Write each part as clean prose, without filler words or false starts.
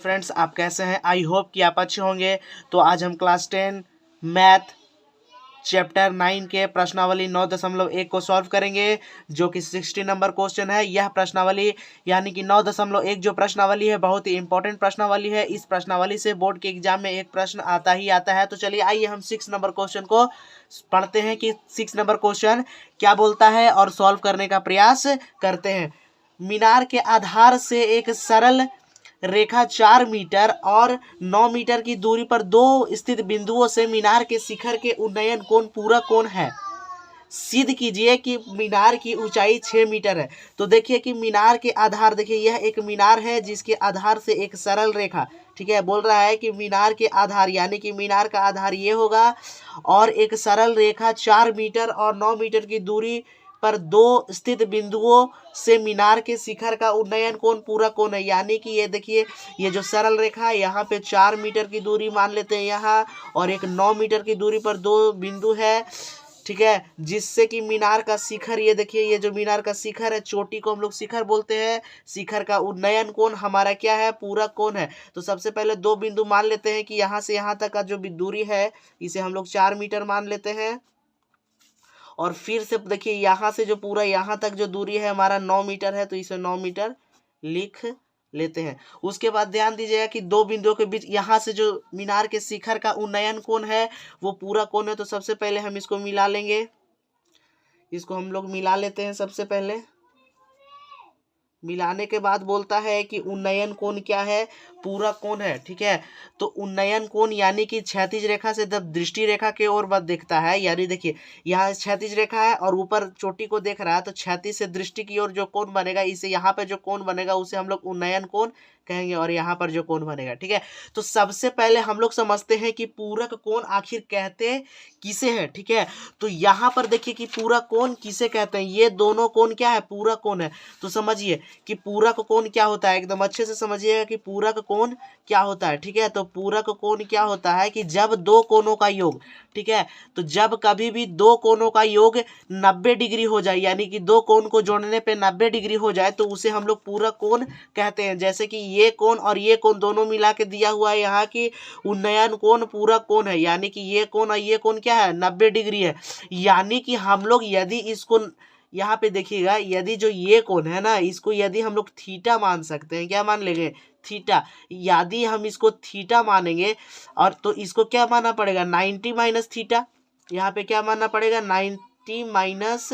Friends, आप कैसे हैं? आई होप कि आप अच्छे होंगे। तो आज हम क्लास 10 मैथ चैप्टर 9 के प्रश्नावली 9.1 को सॉल्व करेंगे, जो कि 60 नंबर क्वेश्चन है। यह प्रश्नावली यानी कि 9.1 जो प्रश्नावली है बहुत ही इंपॉर्टेंट प्रश्नावली है। इस प्रश्नावली से बोर्ड के एग्जाम में एक प्रश्न आता ही आता है। तो चलिए आइए हम 6 नंबर क्वेश्चन को पढ़ते हैं कि 6 नंबर क्वेश्चन क्या बोलता है और सॉल्व करने का प्रयास करते हैं। मीनार के आधार से एक सरल रेखा 4 मीटर और 9 मीटर की दूरी पर दो स्थित बिंदुओं से मीनार के शिखर के उन्नयन कोण पूरा कोण है। सिद्ध कीजिए कि मीनार की ऊंचाई 6 मीटर है। तो देखिए कि मीनार के आधार, देखिए यह एक मीनार है जिसके आधार से एक सरल रेखा, ठीक है, बोल रहा है कि मीनार के आधार यानी कि मीनार का आधार ये होगा और एक सरल रेखा 4 मीटर और 9 मीटर की दूरी पर दो स्थित बिंदुओं से मीनार के शिखर का उन्नयन कोण पूरा कोण है। यानी कि ये देखिए, ये जो सरल रेखा है यहाँ पे 4 मीटर की दूरी मान लेते हैं यहाँ, और एक 9 मीटर की दूरी पर दो बिंदु है, ठीक है, जिससे कि मीनार का शिखर, ये देखिए ये जो मीनार का शिखर है, चोटी को हम लोग शिखर बोलते हैं, शिखर का उन्नयन कोण हमारा क्या है? पूरा कोण है। तो सबसे पहले दो बिंदु मान लेते हैं कि यहाँ से यहाँ तक का जो दूरी है इसे हम लोग 4 मीटर मान लेते हैं, और फिर से देखिए यहाँ से जो पूरा यहाँ तक जो दूरी है हमारा 9 मीटर है, तो इसे 9 मीटर लिख लेते हैं। उसके बाद ध्यान दीजिएगा कि दो बिंदुओं के बीच यहाँ से जो मीनार के शिखर का उन्नयन कोण है वो पूरा कोण है। तो सबसे पहले हम इसको मिला लेंगे, इसको हम लोग मिला लेते हैं। सबसे पहले मिलाने के बाद बोलता है कि उन्नयन कोण क्या है? पूरा कोण है, ठीक है। तो उन्नयन कोण यानी कि क्षैतिज रेखा से जब दृष्टि रेखा के ओर बद दिखता है, यानी देखिए यहाँ क्षैतिज रेखा है और ऊपर चोटी को देख रहा है, तो क्षैतिज से दृष्टि की ओर जो कोण बनेगा, इसे यहाँ पे जो कोण बनेगा उसे हम लोग उन्नयन कोण कहेंगे, और यहाँ पर जो कोण बनेगा, ठीक है। तो सबसे पहले हम लोग समझते हैं कि पूरक कोण आखिर कहते किसे हैं, ठीक है। तो यहाँ पर देखिए कि पूरा कोण किसे कहते हैं। ये दोनों कोण क्या है? पूरा कोण है। तो समझिए कि पूरक कोण क्या होता है, एकदम अच्छे से समझिएगा कि पूरक कोण क्या होता है, ठीक है। तो पूरक कोण क्या होता है कि जब दो कोणों का योग, ठीक है, तो जब कभी भी दो कोणों का योग 90 डिग्री हो जाए, यानी कि दो कोण को जोड़ने पे 90 डिग्री हो जाए, तो उसे हम लोग पूरक कोण कहते हैं। जैसे कि ये कोण और ये कोण दोनों मिला के दिया हुआ है यहाँ की उन्नयन कोण पूरक कोण है, यानी कि ये कोण और ये कोण क्या है? 90 डिग्री है। यानी कि हम लोग यदि इसको यहाँ पे देखिएगा, यदि जो ये कोण है ना, इसको यदि हम लोग थीटा मान सकते हैं, क्या मान लेंगे? थीटा। यदि हम इसको थीटा मानेंगे और तो इसको क्या मानना पड़ेगा? 90 माइनस थीटा। यहाँ पे क्या मानना पड़ेगा? 90 माइनस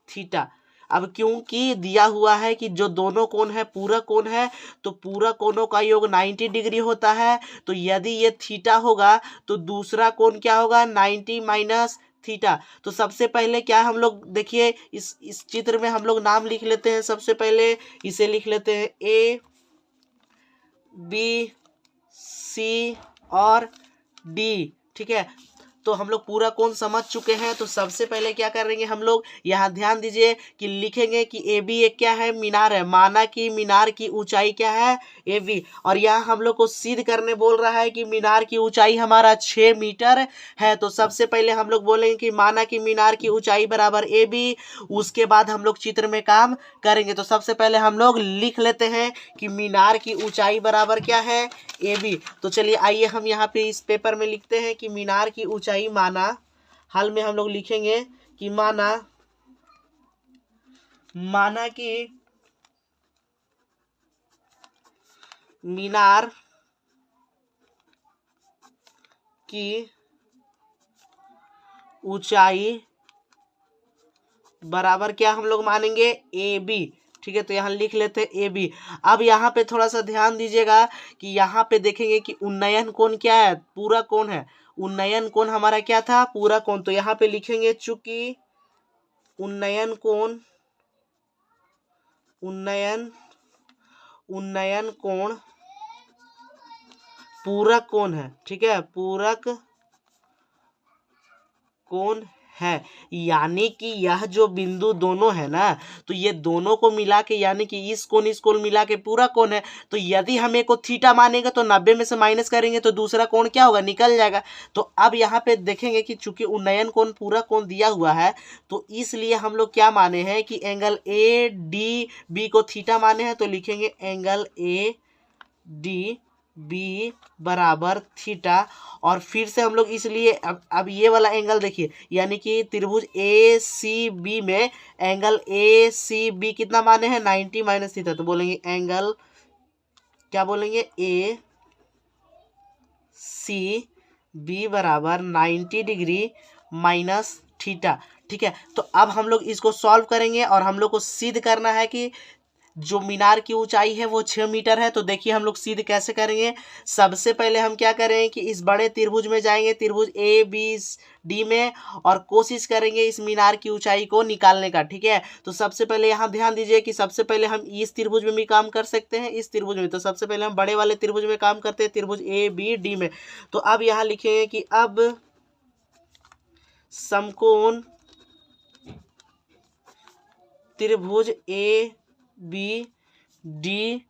थीटा। अब क्योंकि दिया हुआ है कि जो दोनों कोण है पूरा कोण है, तो पूरा कोणों का योग 90 डिग्री होता है, तो यदि ये थीटा होगा तो दूसरा कोण क्या होगा? 90 माइनस थीटा। तो सबसे पहले क्या हम लोग देखिए इस चित्र में हम लोग नाम लिख लेते हैं। सबसे पहले इसे लिख लेते हैं ए, बी, सी और डी, ठीक है। तो हम लोग पूरा कोण समझ चुके हैं। तो सबसे पहले क्या करेंगे हम लोग, यहाँ ध्यान दीजिए कि लिखेंगे कि ए बी एक क्या है? मीनार है। माना कि मीनार की ऊंचाई क्या है? A B. और यहाँ हम लोग को सिद्ध करने बोल रहा है कि मीनार की ऊंचाई हमारा 6 मीटर है। तो सबसे पहले हम लोग बोलेंगे कि माना कि मीनार की ऊंचाई बराबर ए बी। उसके बाद हम लोग चित्र में काम करेंगे। तो सबसे पहले हम लोग लिख लेते हैं कि मीनार की ऊंचाई बराबर क्या है? A B. तो चलिए आइए हम यहाँ पे इस पेपर में लिखते हैं कि मीनार की ऊंचाई, माना, हल में हम लोग लिखेंगे कि माना कि मीनार की ऊंचाई बराबर क्या हम लोग मानेंगे? ए बी, ठीक है। तो यहाँ लिख लेते हैं ए बी। अब यहाँ पे थोड़ा सा ध्यान दीजिएगा कि यहाँ पे देखेंगे कि उन्नयन कोण क्या है? पूरा कोण है। उन्नयन कोण हमारा क्या था? पूरा कोण। तो यहाँ पे लिखेंगे चूंकि उन्नयन कोण पूरक कोण है, ठीक है, पूरक कोण है। यानी कि यह जो बिंदु दोनों है ना, तो ये दोनों को मिला के, यानी कि इस कोण मिला के पूरा कोण है। तो यदि हम एक को थीटा मानेंगे तो 90 में से माइनस करेंगे तो दूसरा कोण क्या होगा? निकल जाएगा। तो अब यहाँ पे देखेंगे कि चूंकि उन्नयन कोण पूरा कोण दिया हुआ है, तो इसलिए हम लोग क्या माने हैं कि एंगल ए डी बी को थीटा माने हैं। तो लिखेंगे एंगल ए डी बी बराबर थीटा। और फिर से हम लोग इसलिए अब ये वाला एंगल देखिए, यानी कि त्रिभुज ए सी बी में एंगल ए सी बी कितना माने हैं 90 माइनस थीटा, तो बोलेंगे एंगल क्या बोलेंगे ए सी बी बराबर 90 डिग्री माइनस थीटा। ठीक है, तो अब हम लोग इसको सॉल्व करेंगे और हम लोग को सिद्ध करना है कि जो मीनार की ऊंचाई है वो 6 मीटर है। तो देखिए हम लोग सिद्ध कैसे करेंगे। सबसे पहले हम क्या करेंगे कि इस बड़े त्रिभुज में जाएंगे, त्रिभुज ए बी डी में, और कोशिश करेंगे इस मीनार की ऊंचाई को निकालने का। ठीक है, तो सबसे पहले यहाँ ध्यान दीजिए कि सबसे पहले हम इस त्रिभुज में भी काम कर सकते हैं, इस त्रिभुज में। तो सबसे पहले हम बड़े वाले त्रिभुज में काम करते हैं, त्रिभुज ए बी डी में। तो अब यहाँ लिखेंगे कि अब समकोण त्रिभुज ए बी डी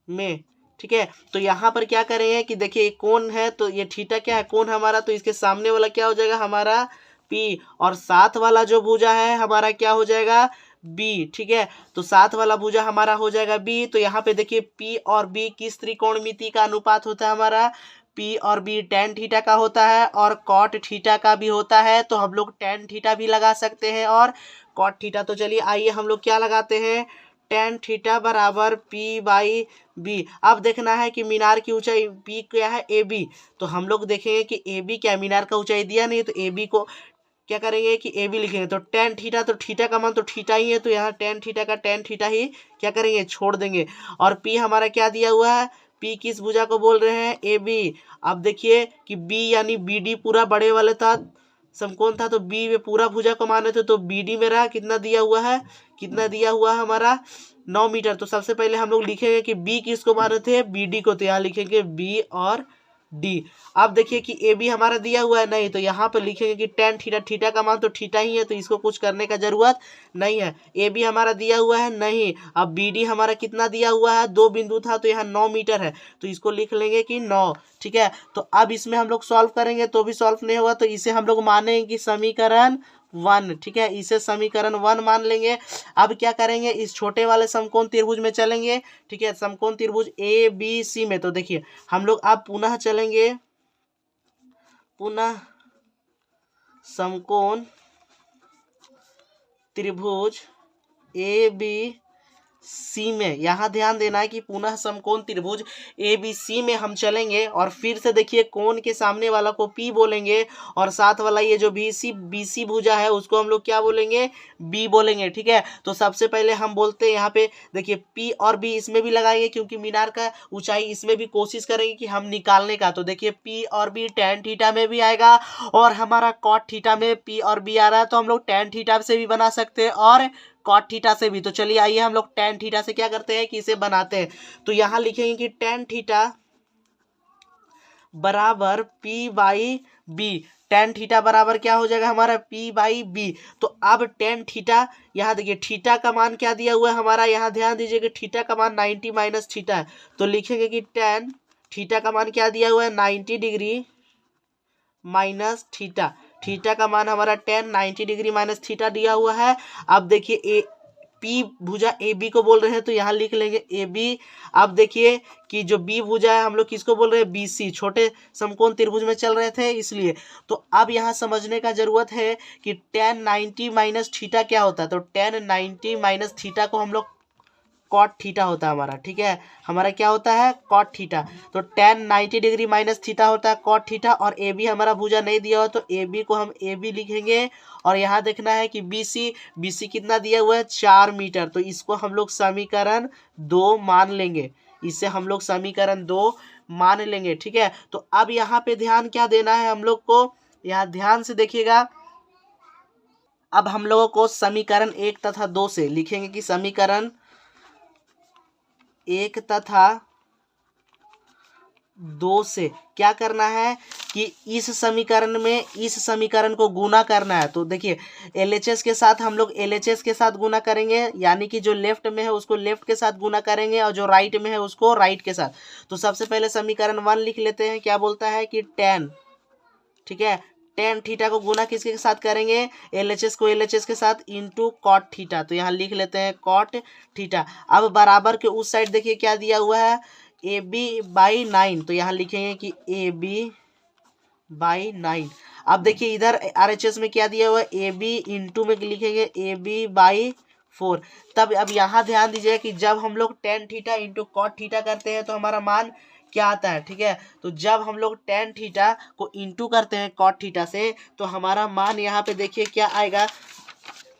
में। ठीक है, तो यहाँ पर क्या करेंगे कि देखिए कोण है, तो ये थीटा क्या है, कोण हमारा, तो इसके सामने वाला क्या हो जाएगा हमारा पी, और साथ वाला जो भुजा है हमारा क्या हो जाएगा बी। ठीक है, तो साथ वाला भुजा हमारा हो जाएगा बी। तो यहाँ पे देखिए पी और बी किस त्रिकोणमिति का अनुपात होता है हमारा, पी और बी tan थीटा का होता है और cot थीटा का भी होता है। तो हम लोग tan थीटा भी लगा सकते हैं और cot थीटा। तो चलिए आइए हम लोग क्या लगाते हैं, tan थीटा बराबर p बाई बी। अब देखना है कि मीनार की ऊंचाई p क्या है ए बी। तो हम लोग देखेंगे कि ए बी क्या मीनार का ऊंचाई दिया नहीं, तो ए बी को क्या करेंगे कि ए बी लिखेंगे। तो tan थीटा, तो थीटा का मान तो थीटा ही है, तो यहाँ tan थीटा का tan थीटा ही क्या करेंगे छोड़ देंगे। और p हमारा क्या दिया हुआ है, p किस भुजा को बोल रहे हैं ए बी। अब देखिए कि b यानी बी डी पूरा बड़े वाले था समकोण था, तो b में पूरा भुजा को माने थे, तो बी डी मेरा कितना दिया हुआ है, कितना दिया हुआ है हमारा 9 मीटर। तो सबसे पहले हम लोग लिखेंगे कि b किसको माने थे बी डी को, तो यहाँ लिखेंगे b और डी। अब देखिए कि ए बी हमारा दिया हुआ है नहीं, तो यहाँ पे लिखेंगे कि tan थीटा, थीटा का मान तो थीटा ही है, तो इसको कुछ करने का जरूरत नहीं है। ए बी हमारा दिया हुआ है नहीं। अब बी डी हमारा कितना दिया हुआ है, 2 बिंदु था, तो यहाँ 9 मीटर है, तो इसको लिख लेंगे कि 9। ठीक है, तो अब इसमें हम लोग सॉल्व करेंगे तो भी सॉल्व नहीं होगा, तो इसे हम लोग मानेंगे कि समीकरण 1। ठीक है, इसे समीकरण 1 मान लेंगे। अब क्या करेंगे, इस छोटे वाले समकोण त्रिभुज में चलेंगे। ठीक है, समकोण त्रिभुज ए बी सी में। तो देखिए हम लोग अब पुनः चलेंगे, पुनः समकोण त्रिभुज ए बी सी में। यहाँ ध्यान देना है कि पुनः समकोण त्रिभुज ए बी सी में हम चलेंगे, और फिर से देखिए कोण के सामने वाला को P बोलेंगे, और साथ वाला ये जो बी सी भुजा है उसको हम लोग क्या बोलेंगे B बोलेंगे। ठीक है, तो सबसे पहले हम बोलते हैं यहाँ पे देखिए P और B इसमें भी लगाएंगे, क्योंकि मीनार का ऊंचाई इसमें भी कोशिश करेंगे कि हम निकालने का। तो देखिए P और B tan थीटा में भी आएगा, और हमारा cot थीटा में P और B आ रहा है, तो हम लोग tan थीटा से भी बना सकते हैं और cot थीटा से भी। तो चलिए आइए हम लोग tan थीटा से क्या करते हैं कि इसे बनाते हैं। तो यहाँ लिखेंगे कि tan थीटा बराबर P by B. tan theta बराबर क्या हो जाएगा हमारा P बाई बी। तो अब tan थीटा, यहाँ देखिए थीटा का मान क्या दिया हुआ है हमारा, यहाँ ध्यान दीजिए कि थीटा का मान 90 माइनस थीटा है। तो लिखेंगे कि tan थीटा का मान क्या दिया हुआ है 90 डिग्री माइनस थीटा। थीटा का मान हमारा tan 90 डिग्री माइनस थीटा दिया हुआ है। अब देखिए ए पी भुजा ए बी को बोल रहे हैं, तो यहाँ लिख लेंगे ए बी। अब देखिए कि जो बी भुजा है हम लोग किसको बोल रहे हैं बी सी, छोटे समकोण त्रिभुज में चल रहे थे इसलिए। तो अब यहाँ समझने का जरूरत है कि tan 90 माइनस थीटा क्या होता है। तो tan 90 माइनस थीटा को हम लोग cot थीटा होता है हमारा। ठीक है, हमारा क्या होता है cot थीटा। तो tan 90 डिग्री माइनस थीटा होता है cot थीटा, और ए बी हमारा भुजा नहीं दिया हो तो ए बी को हम ए बी लिखेंगे। और यहाँ देखना है कि बी सी कितना दिया हुआ है 4 मीटर, तो इसको हम लोग समीकरण 2 मान लेंगे, इसे हम लोग समीकरण 2 मान लेंगे। ठीक है, तो अब यहाँ पे ध्यान क्या देना है हम लोग को, यहाँ ध्यान से देखिएगा। अब हम लोगों को समीकरण 1 तथा 2 से लिखेंगे कि समीकरण 1 तथा 2 से क्या करना है कि इस समीकरण में इस समीकरण को गुना करना है। तो देखिए LHS के साथ हम लोग LHS के साथ गुना करेंगे, यानी कि जो लेफ्ट में है उसको लेफ्ट के साथ गुना करेंगे और जो राइट में है उसको राइट के साथ। तो सबसे पहले समीकरण 1 लिख लेते हैं, क्या बोलता है कि tan, ठीक है, tan थीटा को गुना किसके साथ करेंगे, LHS को LHS के साथ इंटू cot थीटा। तो यहाँ लिख लेते हैं cot थीटा। अब बराबर के उस साइड देखिए क्या दिया हुआ है ए बी बाई 9, तो यहाँ लिखेंगे कि ए बी बाई 9। अब देखिए इधर RHS में क्या दिया हुआ है, ए बी इंटू में लिखेंगे ए बी बाई 4। तब अब यहाँ ध्यान दीजिए कि जब हम लोग tan theta into cot theta करते हैं तो हमारा मान क्या आता है, ठीक है। तो जब हम लोग टेन थीटा को इंटू करते हैं कॉट थीटा से तो हमारा मान यहाँ पे देखिए क्या आएगा।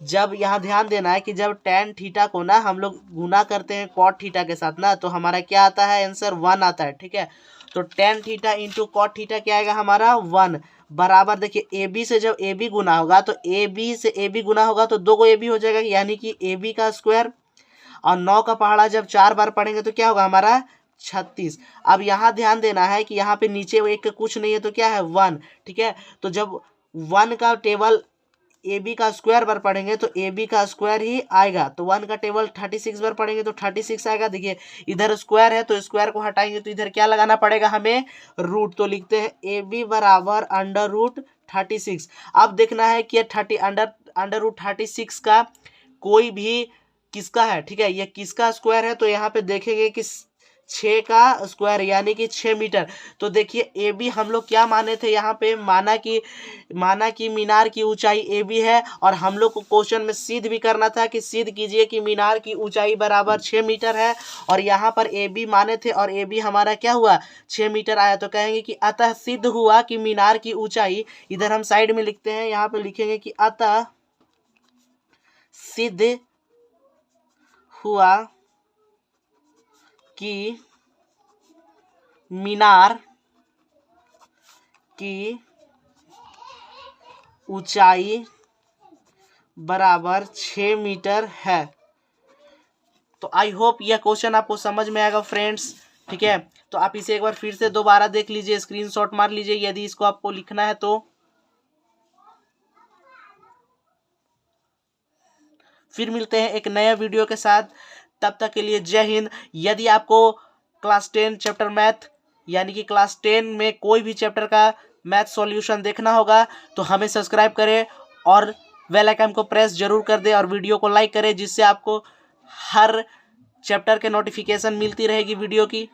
जब यहाँ ध्यान देना है कि जब टेन थीटा को ना हम लोग गुना करते हैं कॉट थीटा के साथ ना, तो हमारा क्या आता है, आंसर 1 आता है, ठीक है। तो tan theta into cot theta क्या आएगा हमारा 1 बराबर, देखिए ए बी से जब ए बी गुना होगा तो ए बी से ए बी गुना होगा तो 2 को ए बी हो जाएगा, यानी कि ए बी का स्क्वायर, और 9 का पहाड़ा जब 4 बार पढ़ेंगे तो क्या होगा हमारा 36। अब यहाँ ध्यान देना है कि यहाँ पे नीचे एक कुछ नहीं है तो क्या है 1, ठीक है। तो जब 1 का टेबल ए बी का स्क्वायर बार पढ़ेंगे तो ए बी का स्क्वायर ही आएगा, तो 1 का टेबल 36 बार पढ़ेंगे तो 36 आएगा। देखिए इधर स्क्वायर है तो स्क्वायर को हटाएंगे तो इधर क्या लगाना पड़ेगा हमें, रूट। तो लिखते हैं ए बी बराबर अंडर रूट 36। अब देखना है कि अंडर रूट 36 का कोई भी किसका है, ठीक है, ये किसका स्क्वायर है, तो यहाँ पे देखेंगे कि 6 का स्क्वायर यानी कि 6 मीटर। तो देखिए ए बी हम लोग क्या माने थे, यहाँ पे माना कि मीनार की ऊंचाई ए बी है, और हम लोग को क्वेश्चन में सिद्ध भी करना था कि सिद्ध कीजिए कि मीनार की ऊंचाई बराबर 6 मीटर है, और यहाँ पर ए बी माने थे और ए बी हमारा क्या हुआ 6 मीटर आया। तो कहेंगे कि अतः सिद्ध हुआ कि मीनार की ऊंचाई, इधर हम साइड में लिखते हैं, यहाँ पे लिखेंगे कि अतः सिद्ध हुआ कि मीनार की ऊंचाई बराबर 6 मीटर है। तो आई होप यह क्वेश्चन आपको समझ में आएगा फ्रेंड्स, ठीक है। तो आप इसे एक बार फिर से दोबारा देख लीजिए, स्क्रीनशॉट मार लीजिए यदि इसको आपको लिखना है तो। फिर मिलते हैं एक नया वीडियो के साथ, तब तक के लिए जय हिंद। यदि आपको क्लास 10 चैप्टर मैथ यानी कि क्लास 10 में कोई भी चैप्टर का मैथ सॉल्यूशन देखना होगा तो हमें सब्सक्राइब करें और बेल आइकन को प्रेस जरूर कर दें और वीडियो को लाइक करें, जिससे आपको हर चैप्टर के नोटिफिकेशन मिलती रहेगी वीडियो की।